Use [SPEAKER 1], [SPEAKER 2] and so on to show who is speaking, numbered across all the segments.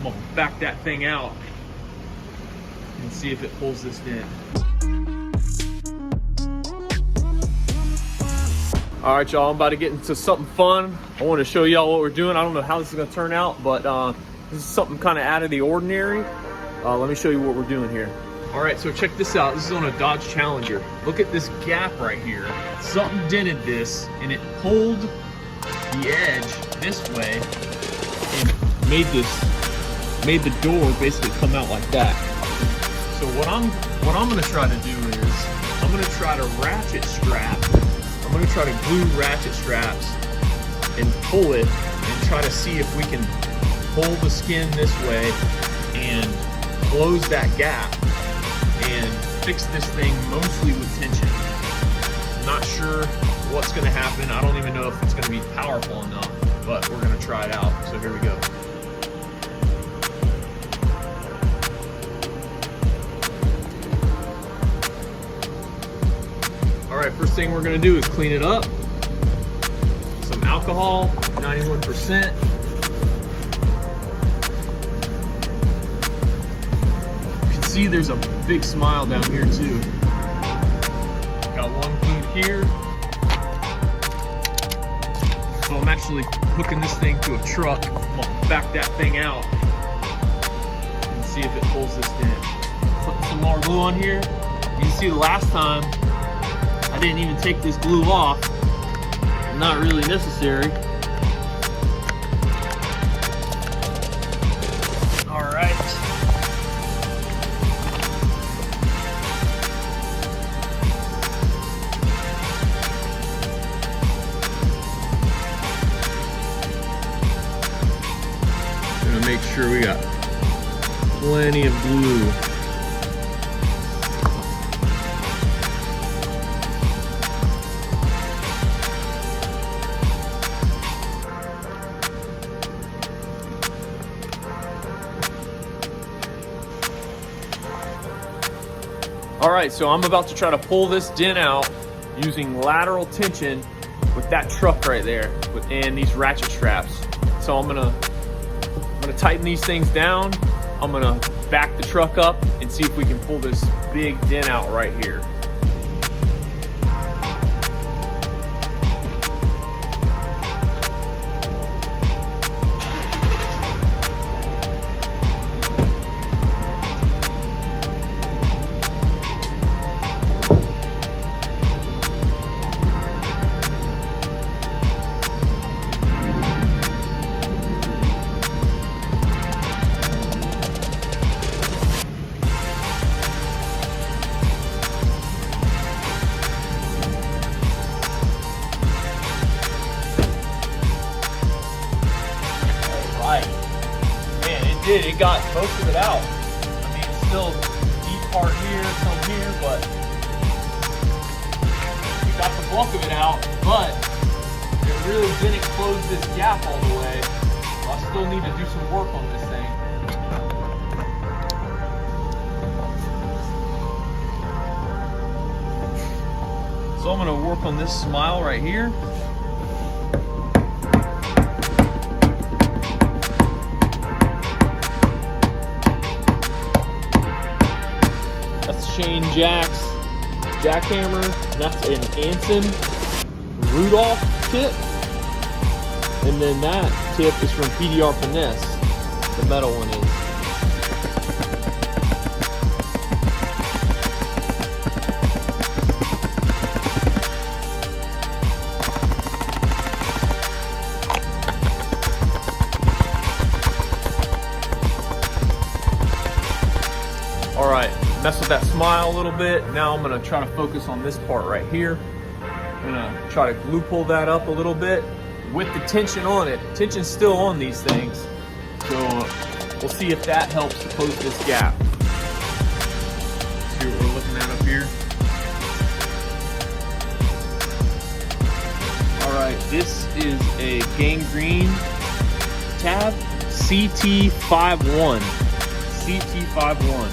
[SPEAKER 1] I'm gonna back that thing out and see if it pulls this dent. All right, y'all, I'm about to get into something fun. I want to show y'all what we're doing. I don't know how this is gonna turn out, but this is something kind of out of the ordinary. Let me show you what we're doing here. All right, so check this out. This is on a Dodge Challenger. Look at this gap right here. Something dented this, and it pulled the edge this way and made the door basically come out like that. So what I'm gonna try to do is I'm gonna try to ratchet strap. I'm gonna try to glue ratchet straps and pull it and try to see if we can pull the skin this way and close that gap and fix this thing mostly with tension. I'm not sure what's gonna happen. I don't even know if it's gonna be powerful enough, but we're gonna try it out. So here we go. All right, first thing we're gonna do is clean it up. Some alcohol, 91%. You can see there's a big smile down here too. Got one glued here. So I'm actually hooking this thing to a truck. I'm gonna back that thing out and see if it pulls this dent. Putting some more glue on here. You can see the last time I didn't even take this glue off. Not really necessary. All right. Gonna make sure we got plenty of glue. All right, so I'm about to try to pull this dent out using lateral tension with that truck right there and these ratchet straps. So I'm gonna tighten these things down. I'm gonna back the truck up and see if we can pull this big dent out right here. It got most of it out. I mean, it's still deep part here, some here, but we got the bulk of it out, but it really didn't close this gap all the way. So I still need to do some work on this thing. So I'm gonna work on this smile right here. Chain Jax jackhammer. That's an Anson Rudolph tip, and then that tip is from PDR Finesse. The metal one is. All right. Mess with that smile a little bit. Now I'm gonna try to focus on this part right here. I'm gonna try to glue pull that up a little bit with the tension on it. Tension's still on these things. So we'll see if that helps to close this gap. See what we're looking at up here. All right, this is a gangrene tab, CT51. CT51.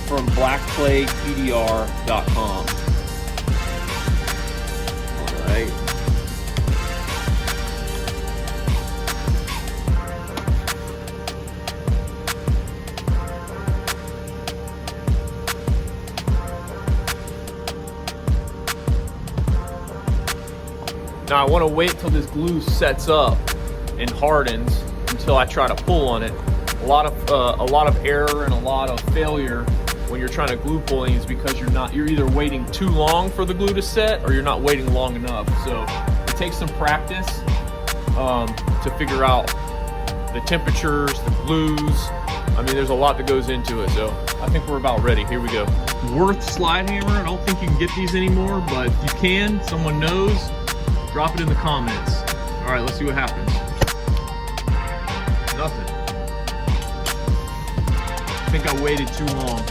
[SPEAKER 1] From blackplaguepdr.com. All right. Now I want to wait till this glue sets up and hardens until I try to pull on it. A lot of error and a lot of failure when you're trying to glue pulling is because you're either waiting too long for the glue to set or you're not waiting long enough. So it takes some practice to figure out the temperatures, the glues. I mean, there's a lot that goes into it. So I think we're about ready. Here we go. Worth slide hammer. I don't think you can get these anymore, but if you can, someone knows, drop it in the comments. All right, let's see what happens. Nothing. I think I waited too long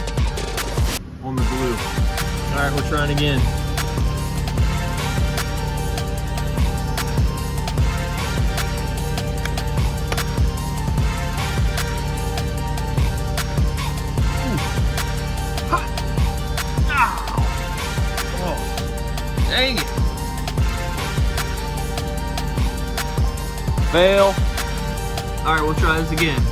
[SPEAKER 1] on the glue. All right, we're trying again. Dang it. Fail. All right, we'll try this again.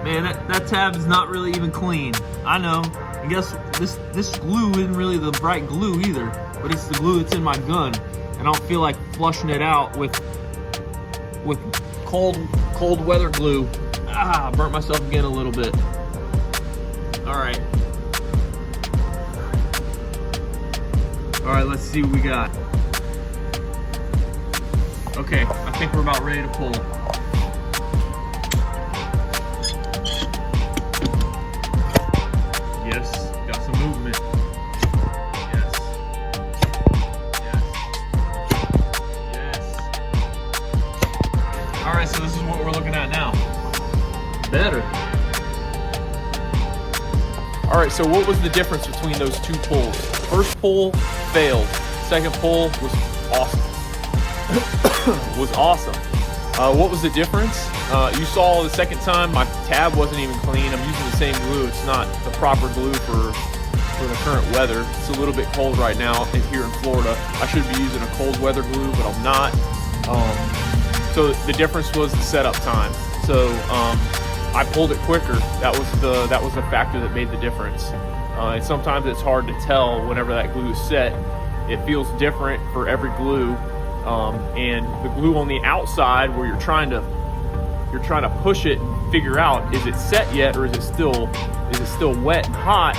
[SPEAKER 1] Man, that tab is not really even clean. I know. I guess this glue isn't really the right glue either, but it's the glue that's in my gun. And I don't feel like flushing it out with cold weather glue. I burnt myself again a little bit. All right. All right, let's see what we got. Okay, I think we're about ready to pull. Yes, got some movement. Yes. Yes. Yes. All right, so this is what we're looking at now. Better. All right, so what was the difference between those two pulls? First pull failed. Second pull was awesome. What was the difference? You saw the second time my tab wasn't even clean. I'm using the same glue. It's not the proper glue for the current weather. It's a little bit cold right now here in Florida. I should be using a cold weather glue, but I'm not. So the difference was the setup time. So I pulled it quicker. That was the factor that made the difference. And sometimes it's hard to tell whenever that glue is set. It feels different for every glue. And the glue on the outside where you're trying to push it and figure out, is it set yet or is it still wet and hot?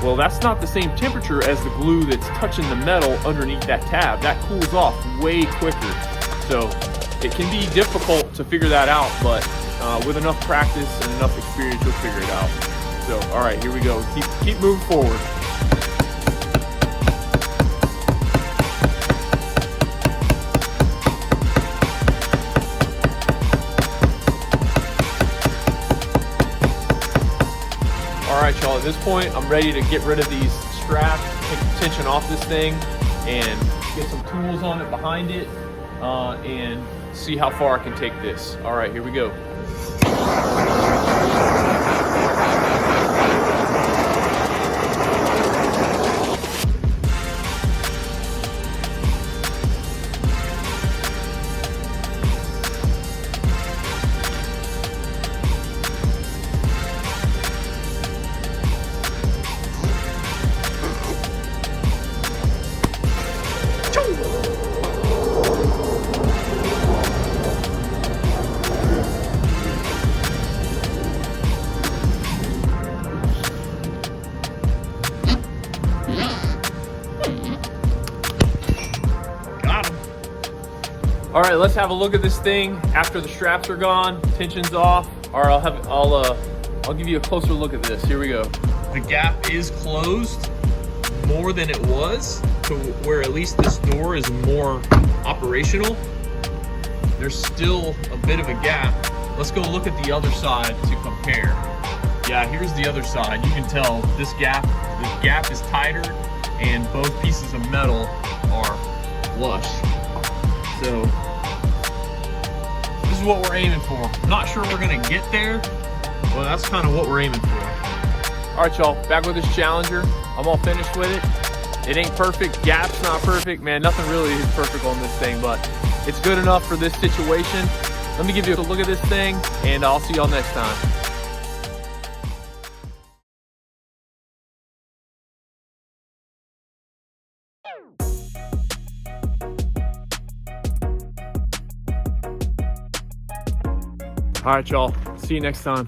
[SPEAKER 1] Well, that's not the same temperature as the glue that's touching the metal underneath that tab. That cools off way quicker. So it can be difficult to figure that out, but with enough practice and enough experience, you'll figure it out. So, all right, here we go. Keep moving forward. All right, y'all, at this point, I'm ready to get rid of these straps, take the tension off this thing, and get some tools on it behind it, and see how far I can take this. All right, here we go. All right, let's have a look at this thing after the straps are gone, tension's off. All right, I'll give you a closer look at this. Here we go. The gap is closed more than it was, to where at least this door is more operational. There's still a bit of a gap. Let's go look at the other side to compare. Yeah, here's the other side. You can tell the gap is tighter and both pieces of metal are flush. So this is what we're aiming for. I'm not sure we're gonna get there, but that's kind of what we're aiming for. All right, y'all, back with this Challenger. I'm all finished with it. It ain't perfect, gap's not perfect. Man, nothing really is perfect on this thing, but it's good enough for this situation. Let me give you a look at this thing, and I'll see y'all next time. All right, y'all. See you next time.